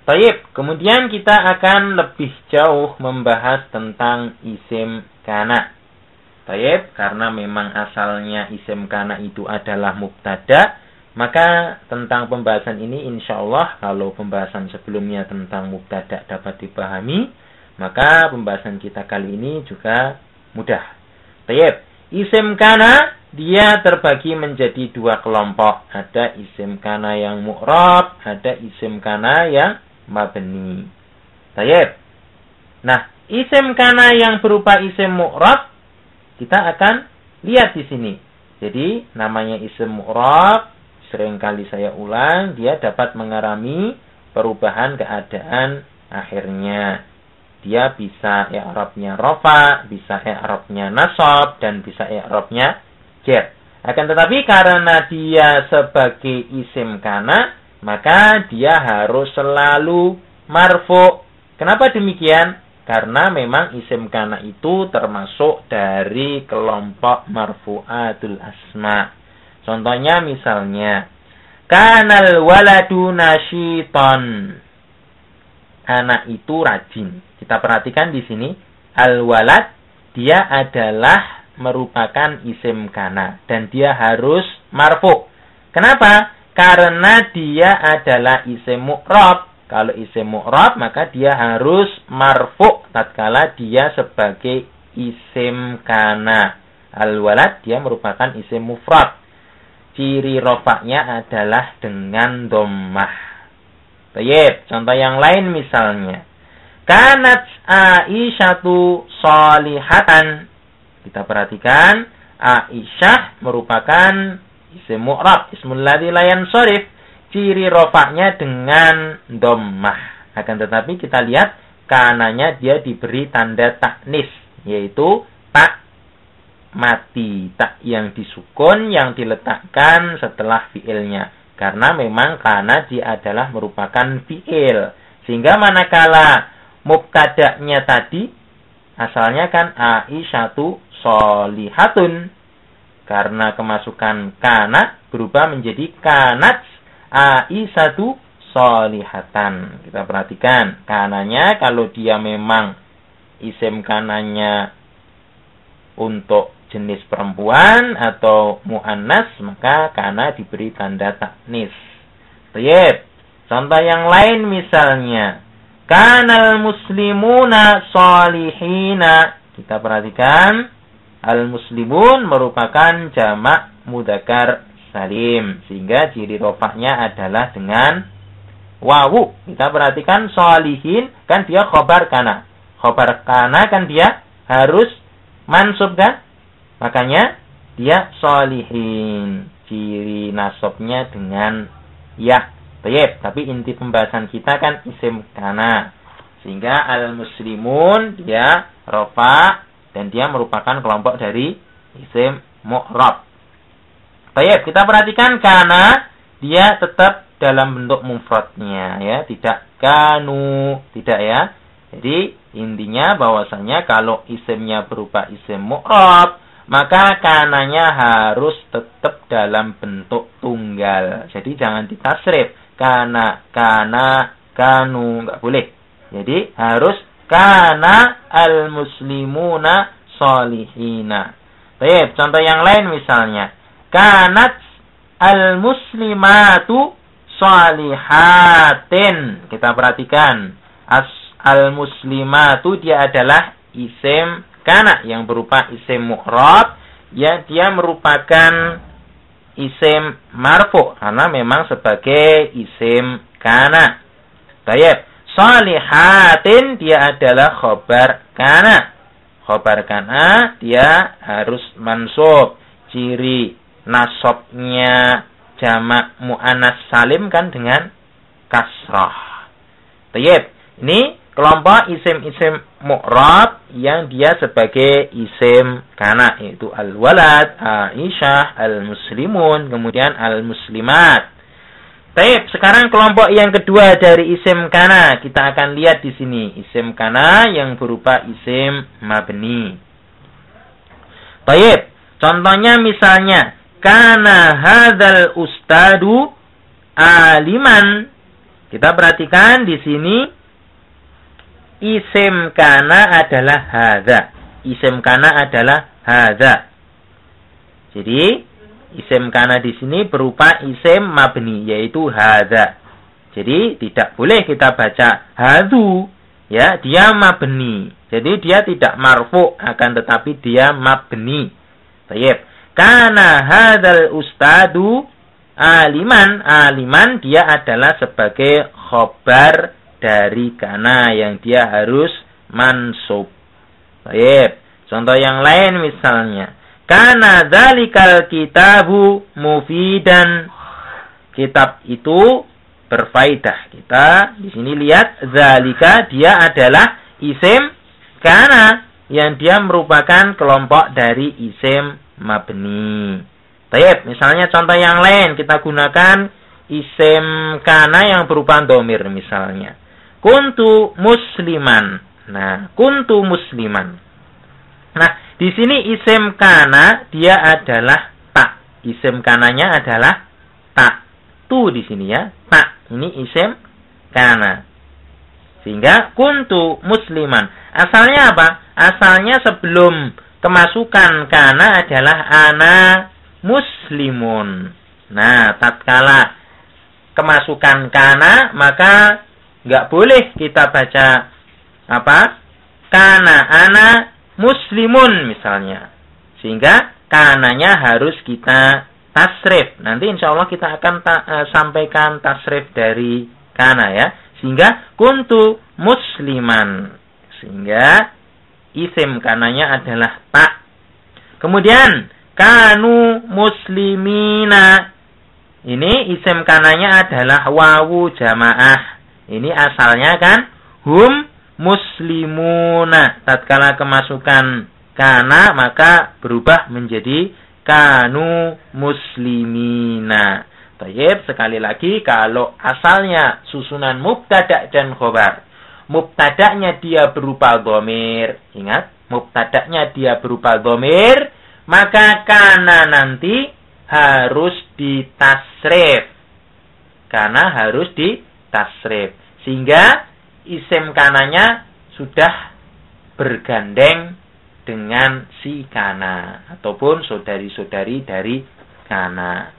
Taib, kemudian kita akan lebih jauh membahas tentang isim kana. Taib, karena memang asalnya isim kana itu adalah mubtada, maka tentang pembahasan ini insya Allah kalau pembahasan sebelumnya tentang mubtada dapat dipahami, maka pembahasan kita kali ini juga mudah. Taib, isim kana dia terbagi menjadi dua kelompok. Ada isim kana yang mu'rab, ada isim kana yang mabni. Taib. Nah, isim kana yang berupa isim mu'rab kita akan lihat di sini. Jadi, namanya isim mu'rab, seringkali saya ulang, dia dapat mengalami perubahan keadaan akhirnya. Dia bisa i'rabnya rafa, bisa i'rabnya nasab, dan bisa i'rabnya jar. Akan tetapi karena dia sebagai isim kana, maka dia harus selalu marfu. Kenapa demikian? Karena memang isim kana itu termasuk dari kelompok marfu'atul asma. Contohnya misalnya, kanal waladu nasyiton. Anak itu rajin. Kita perhatikan di sini, al-walad dia adalah merupakan isim kana dan dia harus marfu. Kenapa? Karena dia adalah isim mu'rab. Kalau isim mu'rab maka dia harus marfu tatkala dia sebagai isim kana. Al-walad dia merupakan isim mufrad. Ciri rofaknya adalah dengan dhammah. Baik, contoh yang lain misalnya. Kanat Aisyatu sholihatan. Kita perhatikan, Aisyah merupakan isim mu'rab, ismul ladzi la yansharif. Ciri rofaknya dengan dhammah. Akan tetapi kita lihat kananya dia diberi tanda taknis, yaitu tak mati, tak yang disukun yang diletakkan setelah fiilnya. Karena memang kana dia adalah merupakan fiil. Sehingga manakala mubtada'nya tadi asalnya kan Aisyatu sholihatun. Karena kemasukan kana berubah menjadi kanat Aisyatu sholihatan. Kita perhatikan kananya kalau dia memang isim kananya untuk jenis perempuan atau mu'annas, maka kana diberi tanda taknis. Baik. Contoh yang lain misalnya, kanal muslimuna sholihina. Kita perhatikan, al-muslimun merupakan jamak mudzakkar salim, sehingga ciri rofaknya adalah dengan wawu. Kita perhatikan sholihin kan dia khobar kana. Khobar kana kan dia harus mansub kan? Makanya dia sholihin. Ciri nasabnya dengan ya. Baik, tapi inti pembahasan kita kan isim kana. Sehingga al-muslimun dia rofa dan dia merupakan kelompok dari isim mu'rab. Baik, kita perhatikan kana dia tetap dalam bentuk mufradnya ya, tidak kanu, tidak ya. Jadi intinya bahwasanya kalau isimnya berupa isim mu'rab, maka kananya harus tetap dalam bentuk tunggal. Jadi jangan ditasrif. Kana, kanu, enggak boleh. Jadi harus kana al-muslimuna sholihina. Baik, contoh yang lain misalnya. Kanat al-muslimatu sholihatin. Kita perhatikan. Al-muslimatu dia adalah isim kana yang berupa isim mu'rab. Ya, dia merupakan isim marfu karena memang sebagai isim kana. Baik, sholihatin dia adalah khobar kana. Khobar kana dia harus mansub. Ciri nasabnya jamak mu'annas salim kan dengan kasrah. Baik, ini kelompok isim-isim mu'rab yang dia sebagai isim kana, yaitu al-walad, Aisyah, al-muslimun, kemudian al-muslimat. Baik, sekarang kelompok yang kedua dari isim kana kita akan lihat di sini, isim kana yang berupa isim mabni. Baik, contohnya misalnya kana hadzal ustadu aliman. Kita perhatikan di sini isim kana adalah hadza. Isim kana adalah hadza. Jadi isim kana di sini berupa isim mabni, yaitu hadza. Jadi tidak boleh kita baca hadu, ya, dia mabni. Jadi dia tidak marfu, akan tetapi dia mabni. Baik. Kana hadzal ustadu aliman. Aliman dia adalah sebagai khobar dari kana yang dia harus mansub. Baik. Contoh yang lain misalnya, kana dzalikal kitabu mufidan. Kitab itu berfaedah. Kita di sini lihat dzalika dia adalah isim kana yang dia merupakan kelompok dari isim mabni. Baik, misalnya contoh yang lain kita gunakan isim kana yang berupa dhamir misalnya. Kuntu musliman. Nah, kuntu musliman. Nah, di sini isim kana dia adalah ta. Isim kananya adalah ta. Tu di sini ya, ta. Ini isim kana. Sehingga kuntu musliman. Asalnya apa? Asalnya sebelum kemasukan kana adalah ana muslimun. Nah, tatkala kemasukan kana maka nggak boleh kita baca apa? Kana ana muslimun misalnya. Sehingga kananya harus kita tasrif. Nanti insya Allah kita akan sampaikan tasrif dari kana ya. Sehingga kuntu musliman. Sehingga isim kananya adalah ta. Kemudian kanu muslimina. Ini isim kananya adalah wawu jamaah. Ini asalnya kan hum muslimuna. Tatkala kemasukan kana maka berubah menjadi kanu muslimina. Baik, sekali lagi kalau asalnya susunan mubtada dan khobar. Mubtada'nya dia berupa dhamir. Ingat, mubtada'nya dia berupa dhamir, maka kana nanti harus ditasrif. Kana harus ditasrif. Sehingga isim kananya sudah bergandeng dengan si kana ataupun saudari-saudari dari kana.